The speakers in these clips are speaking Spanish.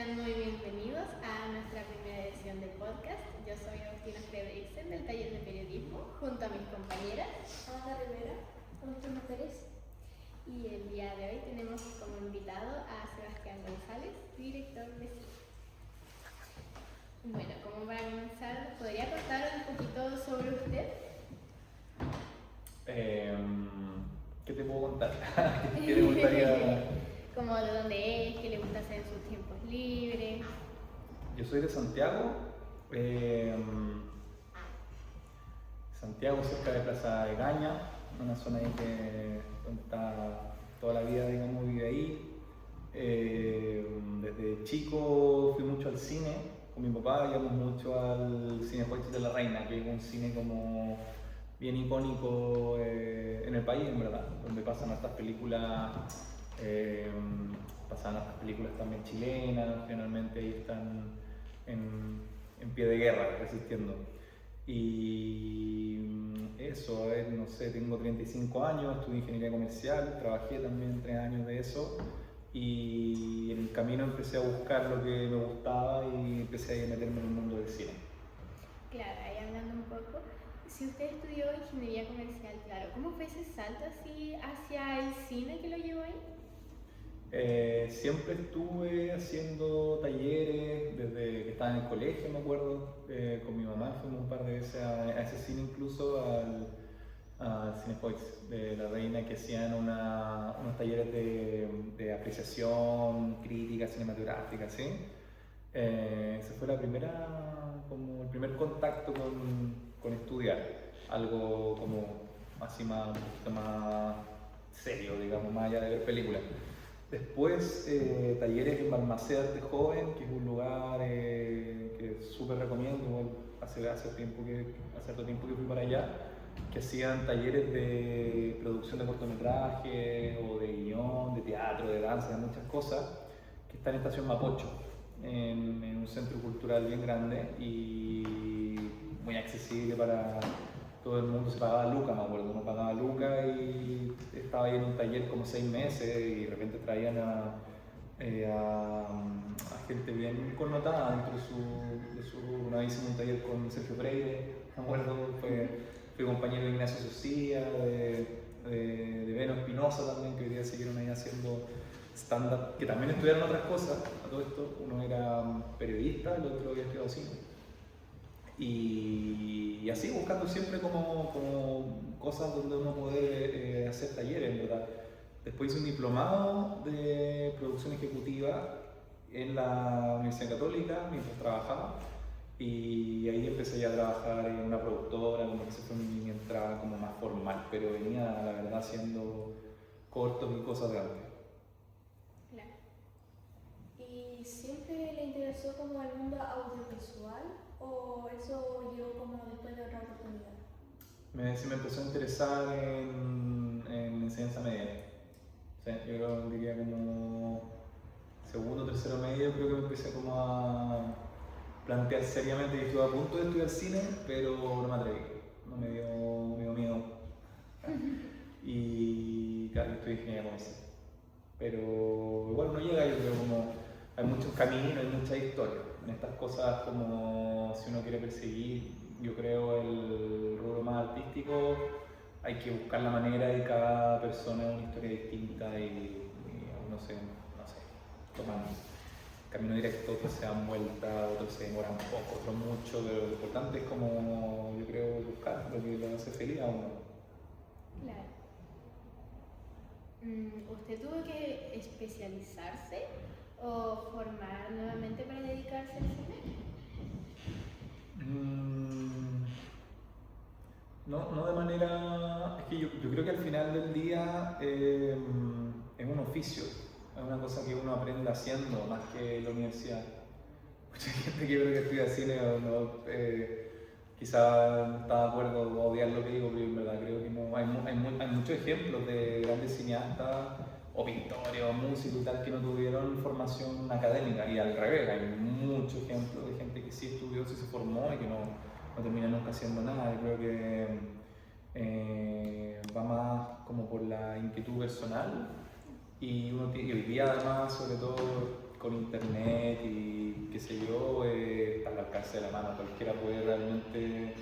sean muy bienvenidos a nuestra primera edición del podcast. Yo soy Agustina Fredriksen del taller de periodismo, junto a mis compañeras Ana Rivera, Agustina Pérez. Y el día de hoy tenemos como invitado a Sebastián González, director de cine. Bueno, como para comenzar, ¿nos podría contar un poquito sobre usted? ¿Qué te puedo contar? ¿Qué te gustaría? Como de dónde es, qué le gusta hacer en sus tiempos libres. Yo soy de Santiago, Santiago cerca de Plaza de Gaña, una zona ahí donde está toda la vida, digamos, vive ahí. Desde chico fui mucho al cine, con mi papá íbamos mucho al Cinepolis de la Reina, que es un cine como bien icónico en el país, en verdad, donde pasan estas películas. Pasaban otras películas también chilenas, generalmente ahí están en pie de guerra, resistiendo. Y eso, no sé, tengo 35 años, estudié ingeniería comercial, trabajé también 3 años de eso y en el camino empecé a buscar lo que me gustaba y empecé a meterme en el mundo del cine. Claro, ahí hablando un poco, si usted estudió ingeniería comercial, claro, ¿cómo fue ese salto así hacia el cine que lo llevó ahí? Siempre estuve haciendo talleres desde que estaba en el colegio, me acuerdo, con mi mamá fuimos un par de veces a ese cine, incluso al Cinepolis de la Reina, que hacían unos talleres de apreciación, crítica cinematográfica, ¿sí? Ese fue como el primer contacto con estudiar, algo como así más, un poquito más serio, digamos, más allá de ver películas. Después, talleres en Balmaceda Arte Joven, que es un lugar que súper recomiendo, igual hace harto tiempo que fui para allá, que hacían talleres de producción de cortometraje o de guión, de teatro, de danza, de muchas cosas, que está en Estación Mapocho, en un centro cultural bien grande y muy accesible para todo el mundo. Se pagaba lucas, me acuerdo, uno pagaba lucas y estaba ahí en un taller como 6 meses y de repente traían a gente bien connotada dentro de su rubro. Una vez hicimos un taller con Sergio Freire, me acuerdo, fui compañero de Ignacio Socía, de Beno Espinosa también, que hoy día siguieron ahí haciendo stand-up, que también estudiaron otras cosas a todo esto. Uno era periodista, el otro había estudiado cine. Y así buscando siempre como cosas donde uno puede hacer talleres, ¿verdad? Después hice un diplomado de producción ejecutiva en la Universidad Católica mientras trabajaba y ahí empecé ya a trabajar en una productora, como que esa fue mi entrada como más formal, pero venía la verdad haciendo cortos y cosas grandes. Claro. ¿Y siempre le interesó como el mundo audiovisual o eso llegó como después de otra oportunidad? Se me empezó a interesar en enseñanza media. O sea, yo creo que diría como segundo o tercero medio, creo que me empecé como a plantear seriamente que estuve a punto de estudiar cine, pero no me atreví, no me dio miedo. Y claro, estoy ingeniería comercial. Pero igual uno llega, yo creo, como hay muchos caminos, hay muchas historias. En estas cosas, como si uno quiere perseguir, yo creo, el rubro más artístico, hay que buscar la manera de cada persona es una historia distinta y no sé, toman camino directo, otros se dan vuelta, otros se demoran poco, otros mucho, pero lo importante es como, yo creo, buscar lo que lo hace feliz a uno. Claro. ¿Usted tuvo que especializarse o formar nuevamente para dedicarse al cine? No de manera. Es que yo creo que al final del día es un oficio, es una cosa que uno aprende haciendo más que la universidad. Mucha gente que yo creo que estudia cine quizá no está de acuerdo o odiar lo que digo, pero en verdad creo que no. Hay muchos ejemplos de grandes cineastas o pintores o músicos y tal que no tuvieron formación académica, y al revés, hay muchos ejemplos de gente que sí estudió, sí se formó y que no termina nunca haciendo nada. Yo creo que va más como por la inquietud personal y hoy día además, sobre todo con internet y qué sé yo, está al alcance de la mano. Cualquiera puede realmente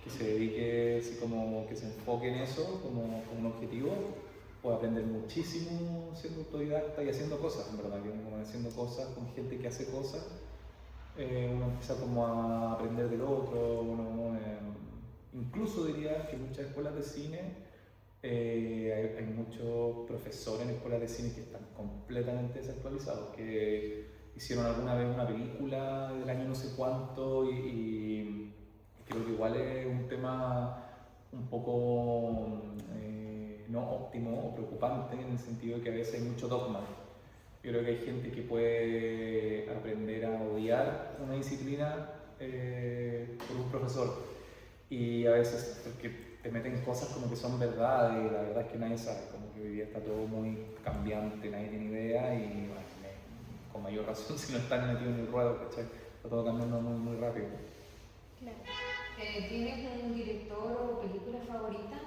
que se dedique, así como que se enfoque en eso como un objetivo, puede aprender muchísimo siendo autodidacta y haciendo cosas, en verdad, como haciendo cosas con gente que hace cosas. Uno empieza como a aprender del otro, incluso diría que muchas escuelas de cine, hay muchos profesores en escuelas de cine que están completamente desactualizados, que hicieron alguna vez una película del año no sé cuánto y creo que igual es un tema un poco no óptimo o preocupante en el sentido de que a veces hay mucho dogma. Yo creo que hay gente que puede aprender a odiar una disciplina por un profesor y a veces porque te meten cosas como que son verdad y la verdad es que nadie sabe, como que hoy día está todo muy cambiante, nadie tiene idea y bueno, con mayor razón si no están metidos en el ruedo, ¿cachai? Está todo cambiando muy, muy rápido. Claro. ¿Tienes un director o película favorita?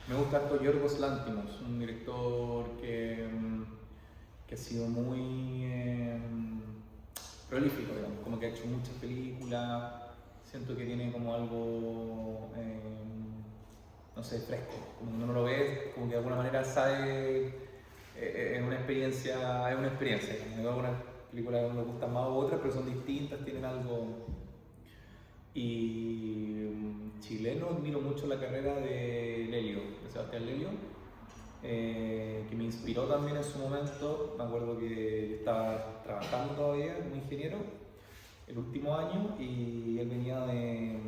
Me gusta harto Yorgos Lanthimos, un director que ha sido muy prolífico, digamos, como que ha hecho muchas películas, siento que tiene como algo, no sé, fresco, como cuando uno lo ve, como que de alguna manera sabe, es una experiencia, digamos, algunas películas me gustan más u otras, pero son distintas, tienen algo. Y chileno, admiro mucho la carrera de Lelio, de Sebastián Lelio, que me inspiró también en su momento. Me acuerdo que estaba trabajando todavía como ingeniero el último año y él venía de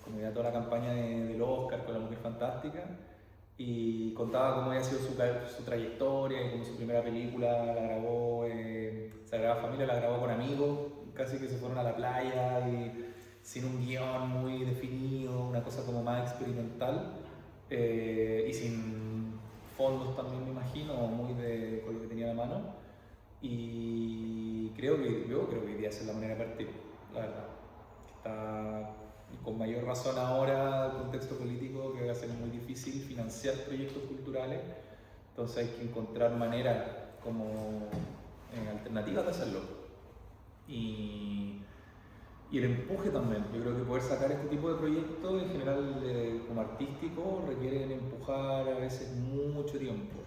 como ya toda la campaña del Oscar con La Mujer Fantástica y contaba cómo había sido su trayectoria y cómo su primera película la grabó, Sagrada Familia la grabó con amigos, casi que se fueron a la playa y sin un guión muy definido, una cosa como más experimental y sin fondos también me imagino, muy con lo que tenía a la mano y creo que hoy día esa es la manera de partir, la verdad. Está con mayor razón ahora el contexto político que va a ser muy difícil financiar proyectos culturales, entonces hay que encontrar maneras como alternativas de hacerlo. Y el empuje también, yo creo que poder sacar este tipo de proyectos en general como artístico requieren empujar a veces mucho tiempo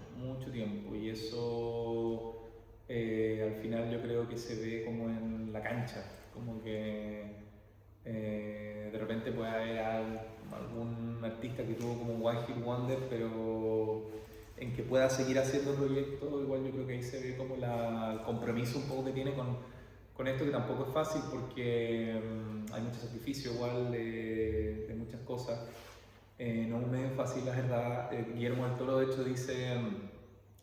y eso al final yo creo que se ve como en la cancha, como que de repente puede haber algún artista que tuvo como un One Hit Wonder, pero en que pueda seguir haciendo proyectos, igual yo creo que ahí se ve como el compromiso un poco que tiene con esto, que tampoco es fácil porque hay mucho sacrificio igual de muchas cosas. No me es fácil, la verdad. Guillermo del Toro de hecho dice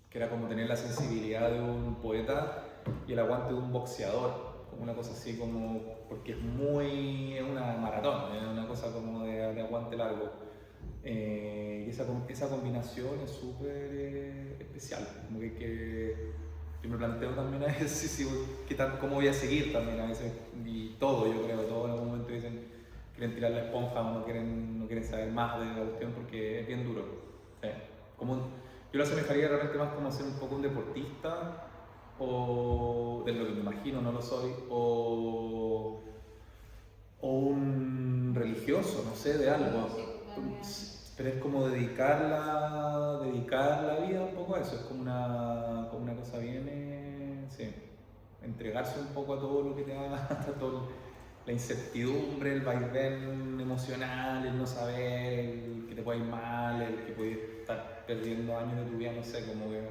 que era como tener la sensibilidad de un poeta y el aguante de un boxeador, como una cosa así como, porque es una maratón, es una cosa como de aguante largo. Y esa combinación es súper especial, como que yo me planteo también a veces cómo voy a seguir también a veces, y todo, yo creo, todos en algún momento quieren tirar la esponja o no quieren saber más de la cuestión porque es bien duro. Yo lo asemejaría de repente más como ser un poco un deportista, o de lo que me imagino, no lo soy, o un religioso, no sé, de algo. Pero es como dedicar la vida un poco a eso, es como una cosa bien, sí, entregarse un poco a todo lo que te haga, a toda la incertidumbre, el vaivén emocional, el no saber, el que te puede ir mal, el que puedes estar perdiendo años de tu vida, no sé, como que,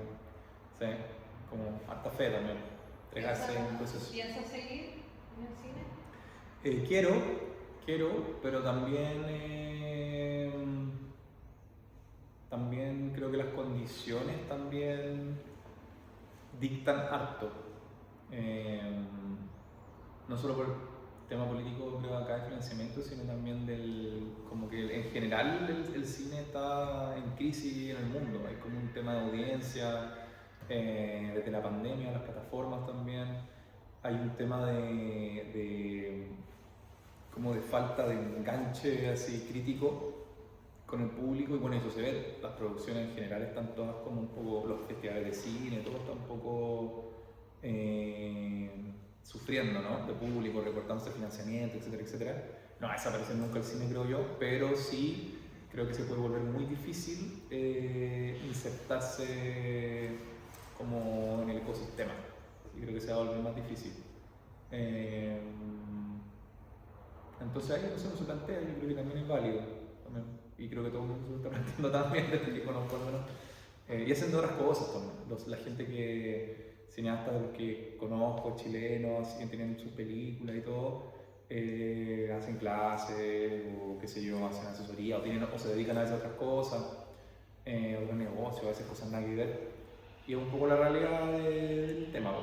sí, como harta fe también, entregarse en un proceso. ¿Piensas seguir en el cine? Quiero, pero también creo que las condiciones también dictan harto. No solo por el tema político, creo, acá de financiamiento, sino también como que en general el cine está en crisis en el mundo. Hay como un tema de audiencia, desde la pandemia, las plataformas también. Hay un tema como de falta de enganche así crítico con el público, y bueno, eso se ve, las producciones en general están todas como un poco, los festivales de cine, todo está un poco sufriendo, ¿no? De público, recortándose financiamiento, etcétera, etcétera. No va a desaparecer nunca el cine, creo yo, pero sí creo que se puede volver muy difícil insertarse como en el ecosistema. Y creo que se va a volver más difícil. Entonces ahí no se plantea, yo creo que también es válido. También. Y creo que todo el mundo se lo está planteando también, desde que conozco al menos. Y haciendo otras cosas también. La gente que, cineastas de los que conozco, chilenos, siguen teniendo sus películas y todo, hacen clases o qué sé yo, hacen asesoría o se dedican a hacer otras cosas, otros negocios, a veces cosas nada que ver. Y es un poco la realidad del tema, es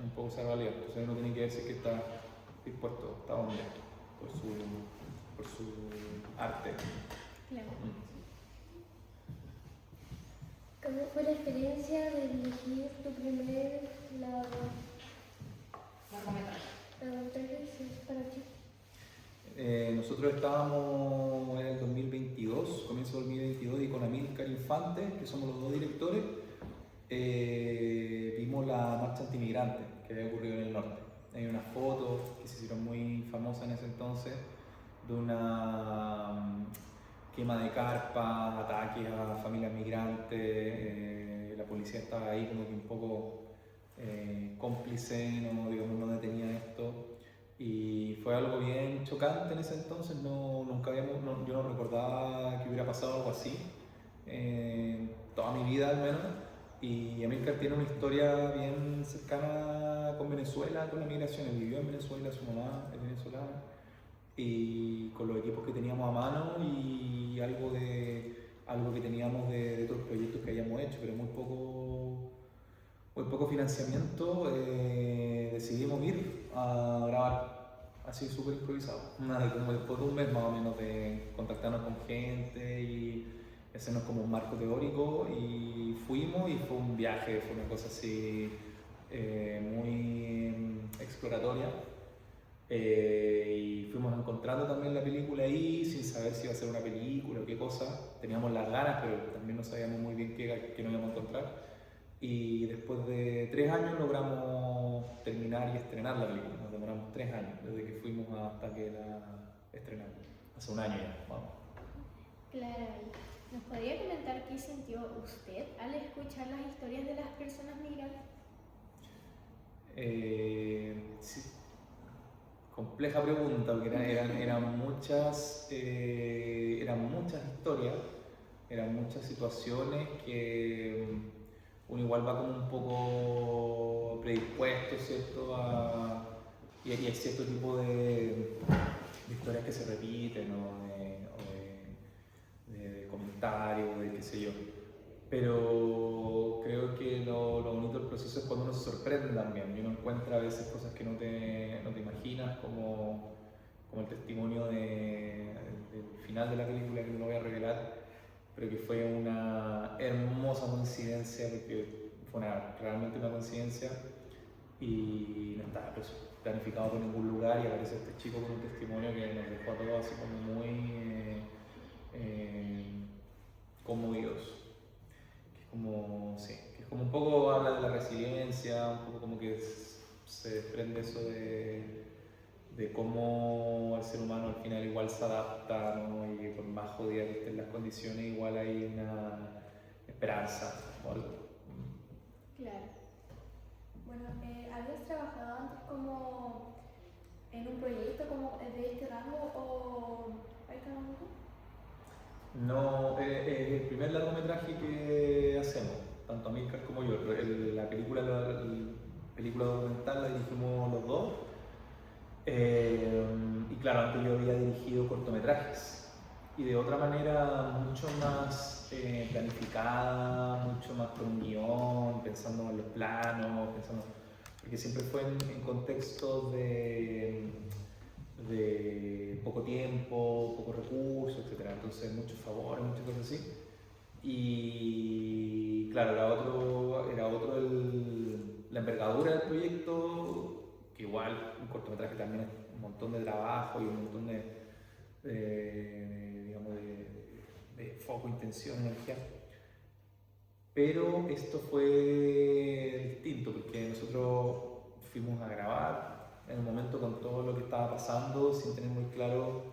un poco esa realidad. Entonces uno tiene que ver si es que está dispuesto, está donde, por su arte. Claro. ¿Cómo fue la experiencia de dirigir tu primer largometraje para ti? Nosotros estábamos en el 2022, comienzo del 2022, y con Amílcar Infante, que somos los dos directores, vimos la marcha antimigrante que había ocurrido en el norte. Hay unas fotos que se hicieron muy famosas en ese entonces de una quema de carpas, ataques a familias migrantes. La policía estaba ahí como que un poco cómplice, digamos, no detenía esto. Y fue algo bien chocante en ese entonces, yo no recordaba que hubiera pasado algo así, toda mi vida al menos. Y Amílcar tiene una historia bien cercana con Venezuela, con la migración. Él vivió en Venezuela, su mamá es venezolana, y con los equipos que teníamos a mano y algo que teníamos de otros proyectos que habíamos hecho, pero muy poco financiamiento, decidimos ir a grabar así súper improvisado. Nada, como después de un mes más o menos de contactarnos con gente y hacernos como un marco teórico, y fuimos, y fue un viaje, fue una cosa así muy exploratoria. Y fuimos encontrando también la película ahí, sin saber si iba a ser una película o qué cosa. Teníamos las ganas, pero también no sabíamos muy bien qué nos íbamos a encontrar. Y después de 3 años logramos terminar y estrenar la película. Nos demoramos 3 años, desde que fuimos hasta que la estrenamos. Hace un año ya, vamos. Claro. ¿Nos podría comentar qué sintió usted al escuchar las historias de las personas migrantes? Sí. Compleja pregunta, porque eran muchas historias, eran muchas situaciones que uno igual va como un poco predispuesto, ¿cierto? Y hay cierto tipo de historias que se repiten, o de comentarios, de qué sé yo. Pero creo que lo bonito del proceso es cuando uno se sorprende también, y uno encuentra a veces cosas que no te imaginas, como el testimonio del final de la película, que no lo voy a revelar, pero que fue una hermosa coincidencia, porque fue realmente una coincidencia, y no estaba planificado por ningún lugar, y aparece este chico con un testimonio que nos dejó a todos así como muy conmovidos. Que es como un poco habla de la resiliencia, un poco como que se desprende eso de cómo el ser humano al final igual se adapta, ¿no? Y por más jodidas que estén las condiciones, igual hay una esperanza o algo. Claro. Bueno, ¿habías trabajado antes como en un proyecto como de este rango o hay trabajado tú? No, es el primer largometraje que hacemos, tanto Amílcar como yo. La película documental la dirigimos los dos. Y claro, antes yo había dirigido cortometrajes, y de otra manera mucho más planificada, mucho más con un guión, pensando en los planos, porque siempre fue en contextos de poco tiempo, pocos recursos, etc. Entonces muchos favores, muchas cosas así. Y claro, era otro la envergadura del proyecto, que igual un cortometraje también es un montón de trabajo y un montón de foco, intención, energía. Pero esto fue distinto porque nosotros fuimos a grabar en un momento con todo lo que estaba pasando, sin tener muy claro,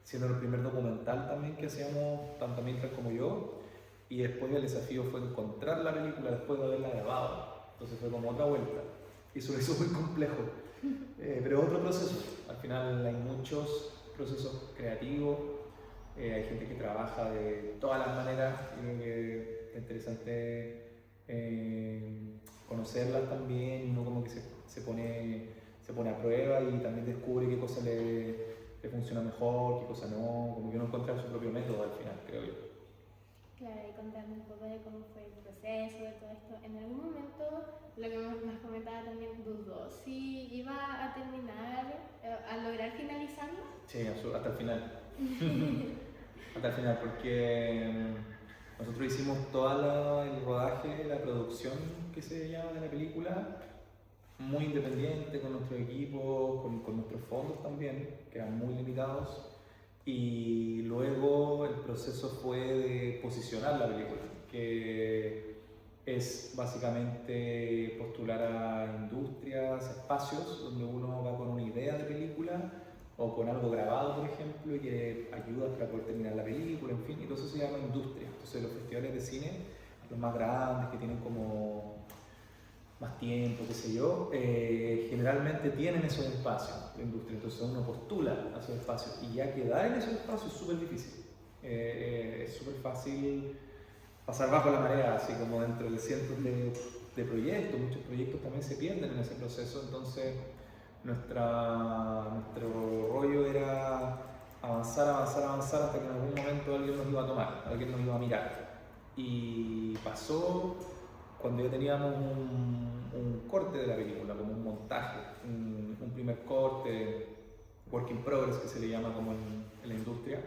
siendo el primer documental también que hacíamos, tanto Milton como yo, y después el desafío fue encontrar la película después de haberla grabado, entonces fue como otra vuelta, y eso es muy complejo, pero otro proceso, al final hay muchos procesos creativos, hay gente que trabaja de todas las maneras, y creo que es interesante conocerlas también, y uno como que se pone a prueba y también descubre qué cosa le funciona mejor, qué cosa no, como que uno encuentra su propio método al final, creo yo. Claro, y contando un poco de cómo fue el proceso, de todo esto. En algún momento, lo que nos comentaba también, dudó si iba a terminar, a lograr finalizarlo. Sí, hasta el final. Hasta el final, porque nosotros hicimos todo el rodaje, la producción que se llama de la película, muy independiente, con nuestro equipo, con nuestros fondos también, que eran muy limitados. Y luego el proceso fue de posicionar la película, que es básicamente postular a industrias, espacios donde uno va con una idea de película o con algo grabado, por ejemplo, y que ayuda para poder terminar la película, en fin, y todo eso se llama industria. Entonces los festivales de cine, los más grandes, que tienen como más tiempo, qué sé yo, generalmente tienen esos espacios de industria, entonces uno postula a esos espacios y ya quedar en esos espacios es súper difícil. Es súper fácil pasar bajo la marea, así como dentro de cientos de proyectos, muchos proyectos también se pierden en ese proceso, entonces nuestro rollo era avanzar hasta que en algún momento alguien nos iba a tomar, alguien nos iba a mirar. Y pasó cuando ya teníamos un corte de la película, como un montaje, un primer corte, work in progress que se le llama como en la industria,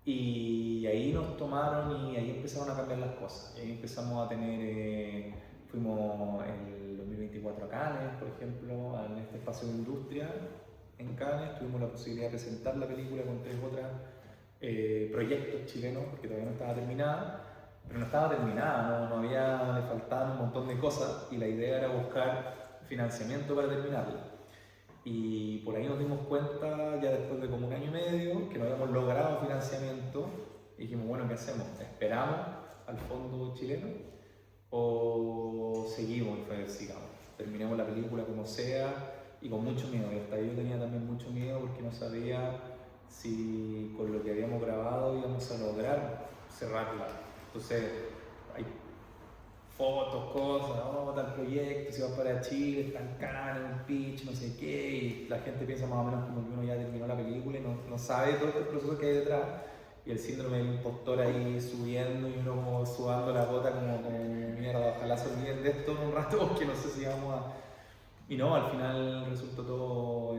y ahí nos tomaron y ahí empezaron a cambiar las cosas, y ahí empezamos a tener, fuimos el 2024 a Cannes, por ejemplo, en este espacio de industria en Cannes, tuvimos la posibilidad de presentar la película con 3 otros proyectos chilenos, porque todavía no estaba terminada. Pero no estaba terminada, le faltaban un montón de cosas y la idea era buscar financiamiento para terminarla. Y por ahí nos dimos cuenta, ya después de como 1 año y medio, que no habíamos logrado financiamiento y dijimos, bueno, ¿qué hacemos? ¿Esperamos al fondo chileno o seguimos? Y fue, sigamos, terminemos la película como sea y con mucho miedo. Y hasta yo tenía también mucho miedo porque no sabía si con lo que habíamos grabado íbamos a lograr cerrarla. Entonces, hay fotos, cosas, tal proyecto, si vas para Chile, está en Cannes, un pitch, no sé qué, y la gente piensa más o menos como que uno ya terminó la película y no sabe todo el proceso que hay detrás, y el síndrome del impostor ahí subiendo y uno como sudando la gota como mierda, ojalá se olviden de esto en un rato porque no sé si vamos a... Y no, al final resultó todo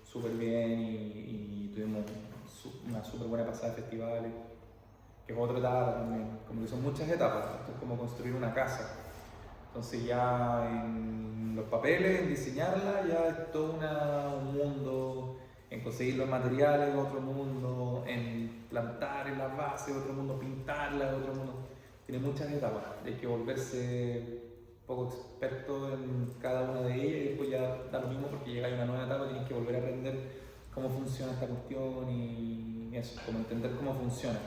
súper bien y tuvimos una súper buena pasada de festivales, que es otra etapa también, como que son muchas etapas, esto es como construir una casa, entonces ya en los papeles, en diseñarla, ya es todo un mundo, en conseguir los materiales, otro mundo, en plantar en las bases, otro mundo, pintarla, otro mundo, tiene muchas etapas, hay que volverse un poco experto en cada una de ellas y después ya da lo mismo porque llega a una nueva etapa, tienes que volver a aprender cómo funciona esta cuestión y eso, como entender cómo funciona.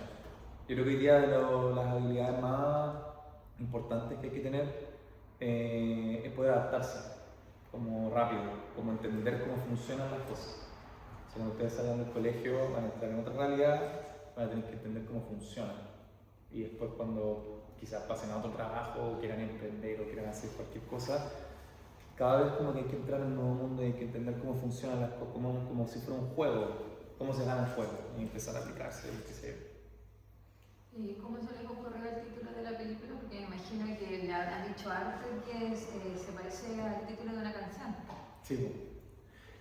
Yo creo que hoy día las habilidades más importantes que hay que tener es poder adaptarse como rápido, como entender cómo funcionan las cosas. Si cuando ustedes salgan del colegio van a entrar en otra realidad, van a tener que entender cómo funciona. Y después cuando quizás pasen a otro trabajo, o quieran emprender o quieran hacer cualquier cosa, cada vez como que hay que entrar en un nuevo mundo y hay que entender cómo funcionan las cosas, como si fuera un juego, cómo se gana un juego y empezar a aplicarse, qué sé yo. ¿Y cómo se les ocurrió el título de la película? Porque me imagino que le habrán dicho antes que se parece al título de una canción. Sí,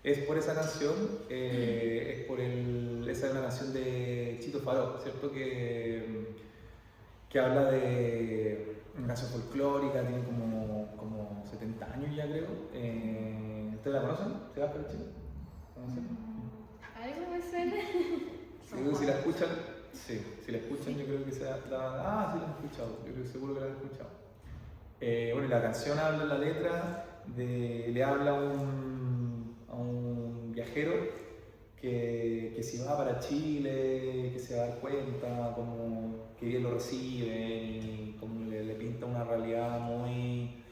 es por esa canción, esa es una canción de Chito Faró, ¿cierto? Que habla de una canción folclórica, tiene como 70 años ya creo. ¿Ustedes la conocen? ¿Se va para Chile? ¿Conocen? Algo me suena. Si la escuchan, Sí, si la escuchan yo creo que sí la han escuchado, yo creo que seguro que la han escuchado. Bueno, y la canción habla en la letra le habla a un viajero que si va para Chile, que se va a dar cuenta, como que bien lo reciben y como le pinta una realidad muy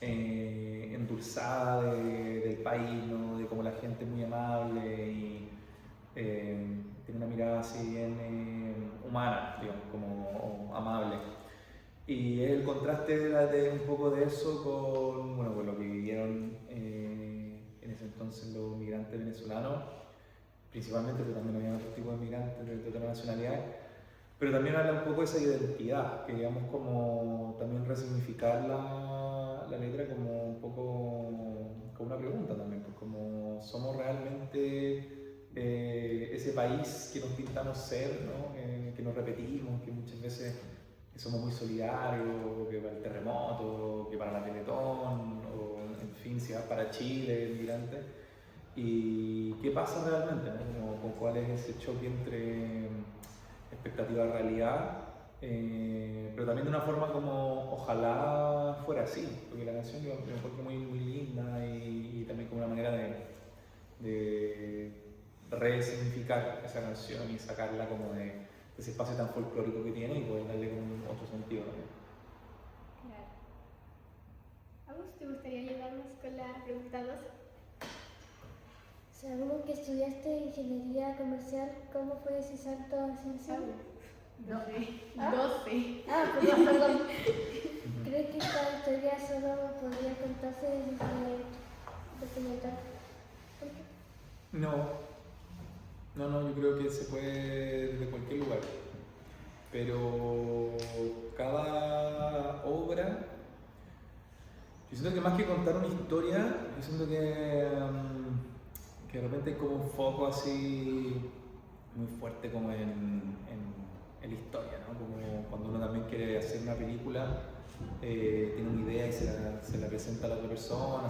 endulzada del país, ¿no? De cómo la gente es muy amable y tiene una mirada así bien humana, digamos, como amable. Y es el contraste de un poco de eso con lo que vivieron en ese entonces los migrantes venezolanos, principalmente, pero también había otros tipos de migrantes de otra nacionalidad. Pero también habla un poco de esa identidad, que digamos como también resignificar la letra como un poco como una pregunta también, pues como somos realmente ese país que nos pintamos ser, ¿no? Que nos repetimos, que muchas veces somos muy solidarios, que para el terremoto, que para la Teletón, o en fin, si vas para Chile, el migrante. ¿Y qué pasa realmente, ¿no? Como, cuál es ese choque entre expectativa y realidad? Pero también de una forma como ojalá fuera así, porque la canción yo me encuentro muy, muy linda y también como una manera de resignificar esa canción y sacarla como de ese espacio tan folclórico que tiene y poder darle como otro sentido también. Claro. Agus, ¿te gustaría ayudarnos con la pregunta 2? Sabemos que estudiaste ingeniería comercial. ¿Cómo fue ese salto hacia el cine? 12. Perdón. ¿Crees que esta historia solo podría contarse desde documental? ¿Por qué? No, yo creo que se puede desde cualquier lugar, pero cada obra, yo siento que más que contar una historia, yo siento que de repente hay como un foco así muy fuerte como en la historia, ¿no? Como cuando uno también quiere hacer una película, tiene una idea y se la presenta a la otra persona,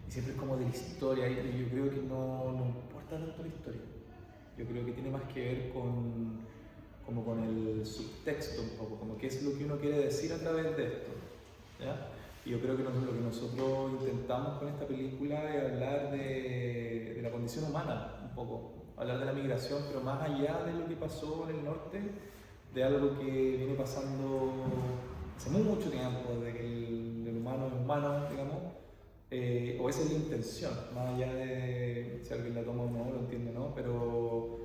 y siempre es como de la historia, y yo creo que no importa tanto la historia. Yo creo que tiene más que ver como con el subtexto un poco, como qué es lo que uno quiere decir a través de esto, ¿ya? Y yo creo que lo que nosotros intentamos con esta película es hablar de la condición humana un poco, hablar de la migración, pero más allá de lo que pasó en el norte, de algo que viene pasando hace mucho tiempo, de que el humano es humano, digamos, o esa es la intención, más allá de si alguien la toma o no, lo entiende o no, pero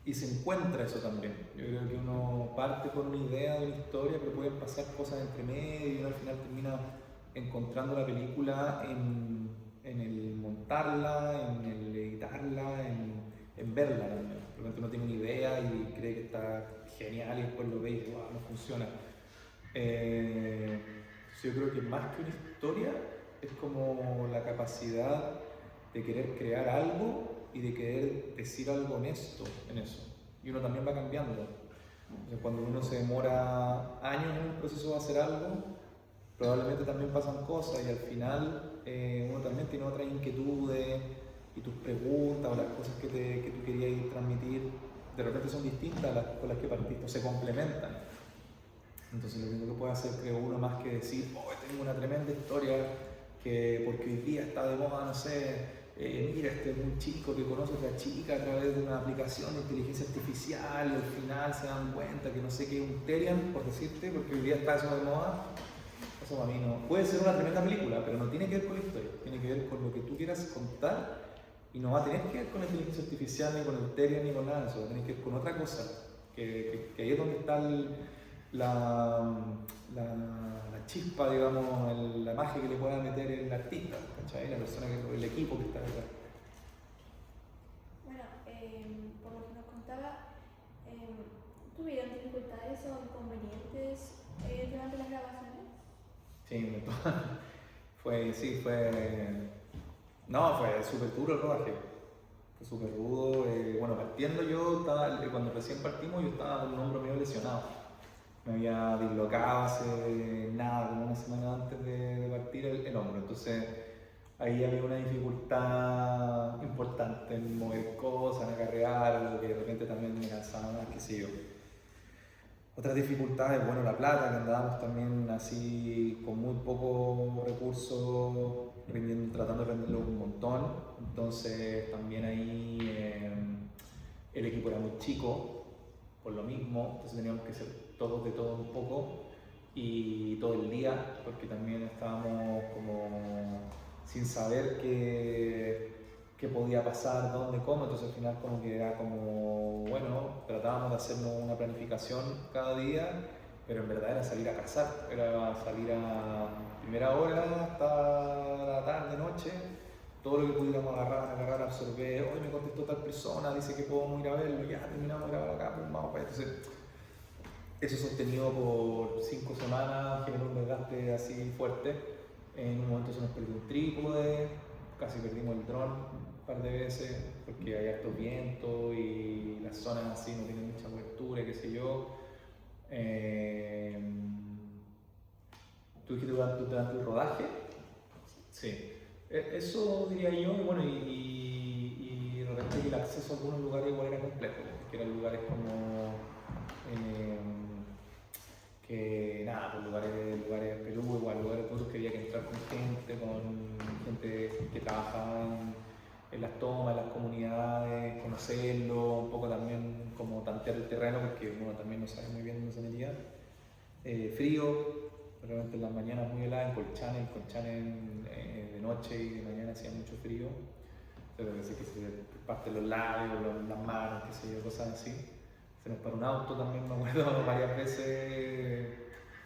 y se encuentra eso también. Yo creo que uno parte con una idea de una historia, pero pueden pasar cosas entre medio y uno al final termina encontrando la película en el montarla, en el editarla, en verla también. De repente uno tiene una idea y cree que está genial y después lo ve y wow, no funciona. Yo creo que más que una historia es como la capacidad de querer crear algo y de querer decir algo honesto en eso. Y uno también va cambiando. Entonces, cuando uno se demora años en un proceso de hacer algo, probablemente también pasan cosas y al final uno también tiene otras inquietudes y tus preguntas o las cosas que tú querías transmitir de repente son distintas a las con las que partiste o se complementan. Entonces lo único que puede hacer, creo uno, más que decir, tengo una tremenda historia que porque hoy día está de moda, no sé, mira, este es un chico que conoce a otra chica a través de una aplicación de inteligencia artificial y al final se dan cuenta que no sé qué es un Terian, por decirte, porque hoy día está eso de moda. Eso para mí no. Puede ser una tremenda película, pero no tiene que ver con la historia, tiene que ver con lo que tú quieras contar y no va a tener que ver con la inteligencia artificial, ni con el Terian, ni con nada de eso, va a tener que ver con otra cosa, que ahí es donde está la chispa, digamos, la magia que le pueda meter el artista, ¿cachai? La persona, el equipo que está detrás. Bueno, por lo que nos contaba, ¿tuvieron dificultades o inconvenientes durante las grabaciones? Sí, fue súper duro el rodaje, fue súper rudo. Bueno, partiendo cuando recién partimos yo estaba con un hombro medio lesionado. Me había dislocado hace nada, como una semana antes de partir el hombro. Entonces ahí había una dificultad importante en mover cosas, en acarrear, lo que de repente también me cansaba más, qué sé yo. Otras dificultades, bueno, la plata, que andábamos también así con muy pocos recursos, tratando de venderlo un montón. Entonces también ahí el equipo era muy chico, por lo mismo, entonces teníamos que ser todos de todo un poco y todo el día, porque también estábamos como sin saber qué podía pasar, dónde, cómo, entonces al final como que era como, bueno, tratábamos de hacernos una planificación cada día, pero en verdad era salir a cazar, era salir a primera hora hasta la tarde, noche, todo lo que pudiéramos agarrar, absorber, hoy me contestó tal persona, dice que podemos ir a verlo, ya terminamos de grabar acá, pues vamos para allá. Entonces, eso sostenido por 5 semanas generó un desgaste así fuerte. En un momento se nos perdió un trípode, casi perdimos el dron un par de veces porque hay harto viento y las zonas así no tienen mucha cobertura, qué sé yo. ¿Tú dijiste durante el rodaje? Sí. Eso diría yo, y bueno, y de repente el acceso a algunos lugares igual era complejo, porque eran lugares como que nada, pues lugares peludos, igual lugares duros que había que entrar con gente que trabajaba en las tomas, en las comunidades, conocerlo, un poco también como tantear el terreno, porque uno también no sabe muy bien dónde se metía. Frío, realmente en las mañanas muy heladas, en Colchanes de noche y de mañana hacía mucho frío, pero que se parten los labios, las manos, qué sé yo, cosas así. Se nos paró un auto también, me acuerdo, varias veces,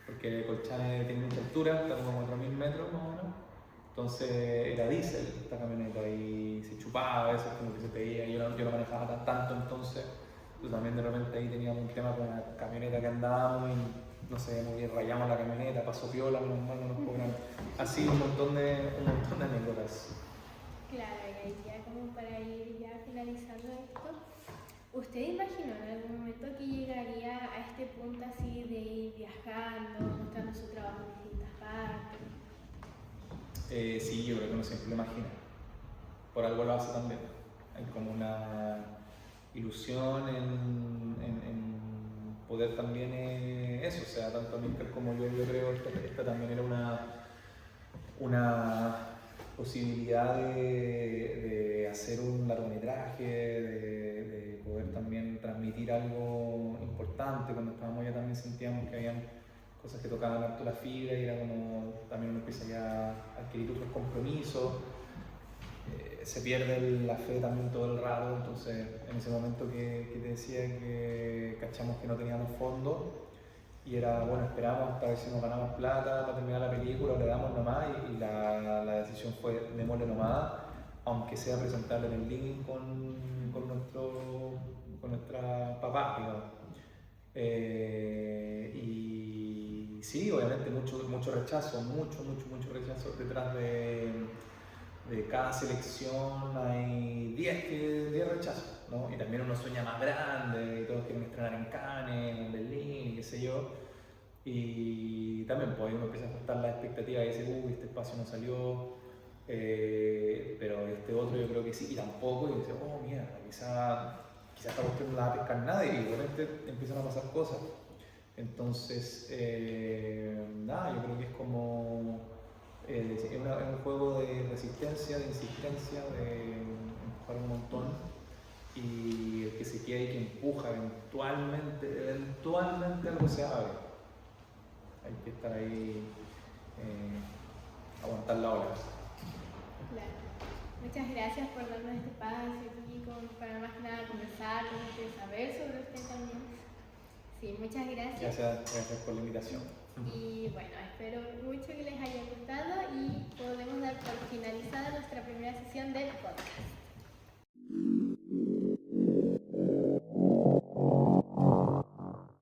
porque Colchanes tiene mucha altura, está como a 4.000 metros más o menos. Entonces era diésel esta camioneta y se chupaba a veces, como que se pedía, yo no manejaba tanto, entonces también de repente ahí teníamos un tema con la camioneta que andábamos y no sé, muy bien, rayamos la camioneta, pasó piola, menos mal no nos cobran. Así un montón de anécdotas. Claro, y ahí ya como para ir ya finalizando esto, ¿usted imaginó en algún momento que llegaría a este punto así de ir viajando, mostrando su trabajo en distintas partes? Sí, yo creo que uno siempre lo imagina. Por algo lo hace también. Hay como una ilusión en poder también eso, o sea, tanto Milker como yo creo que esta también era una posibilidad de hacer un largometraje, de poder también transmitir algo importante. Cuando estábamos allá también sentíamos que habían cosas que tocaban harto la fibra y era como también uno empieza ya a adquirir otros compromisos. Se pierde la fe también todo el rato, entonces en ese momento que te decía que cachamos que no teníamos fondo y era, bueno, esperamos hasta ver si nos ganamos plata para terminar la película, le damos nomás y la decisión fue démosle nomás, aunque sea presentarle en el link con nuestra papá, digamos. Y sí, obviamente mucho rechazo, mucho rechazo detrás de cada selección hay 10 rechazos, ¿no? Y también uno sueña más grande, y todos quieren estrenar en Cannes, en Berlín, y qué sé yo. Y también pues uno empieza a ajustar las expectativas y dice, uy, este espacio no salió, pero este otro yo creo que sí, y tampoco, y dice, oh mierda, quizá esta cuestión no la va a pescar nadie, y de repente empiezan a pasar cosas. Entonces, nada, yo creo que es como... es un juego de resistencia, de insistencia, de empujar un montón y el que se queda y que empuja eventualmente algo se abre. Hay que estar ahí, aguantar la hora. Claro. Muchas gracias por darnos este espacio aquí para más que nada conversar, saber sobre usted también. Sí, muchas gracias. Gracias por la invitación. Y bueno, espero mucho que les haya gustado y podemos dar por finalizada nuestra primera sesión del podcast.